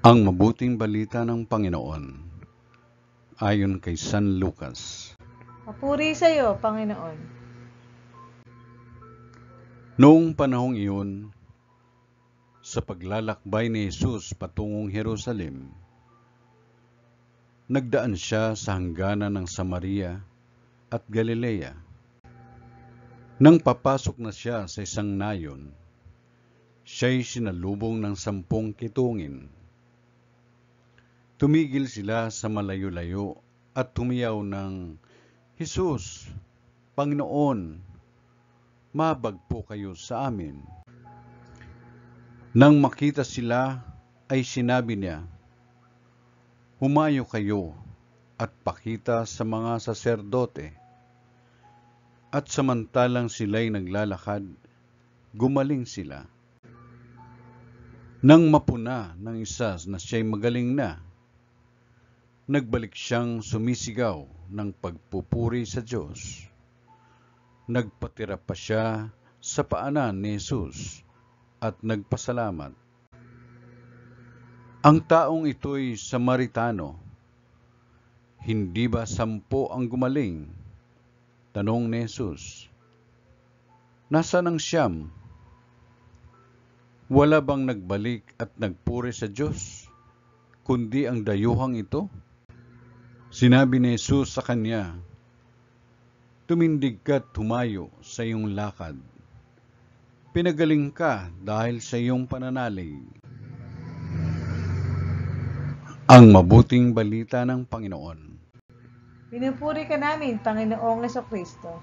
Ang mabuting balita ng Panginoon ayon kay San Lucas. Papuri sa iyo, Panginoon. Noong panahong iyon, sa paglalakbay ni Jesus patungong Jerusalem, nagdaan siya sa hangganan ng Samaria at Galilea. Nang papasok na siya sa isang nayon, siya'y sinalubong ng 10 kitungin. Tumigil sila sa malayo-layo at tumiyaw ng, "Jesus, Panginoon, mabag po kayo sa amin." Nang makita sila, ay sinabi niya, "Humayo kayo at pakita sa mga saserdote." At samantalang sila'y naglalakad, gumaling sila. Nang mapuna ng isa na siya'y magaling na, nagbalik siyang sumisigaw ng pagpupuri sa Diyos. Nagpatira pa siya sa paanan ni Jesus at nagpasalamat. Ang taong ito'y Samaritano. Hindi ba 10 ang gumaling? Tanong ni Jesus. Nasaan ang 9? Wala bang nagbalik at nagpuri sa Diyos, kundi ang dayuhang ito? Sinabi ni Jesus sa kanya, "Tumindig ka't humayo sa iyong lakad. Pinagaling ka dahil sa iyong pananalig." Ang mabuting balita ng Panginoon. Pinupuri ka namin, Panginoong Jesucristo.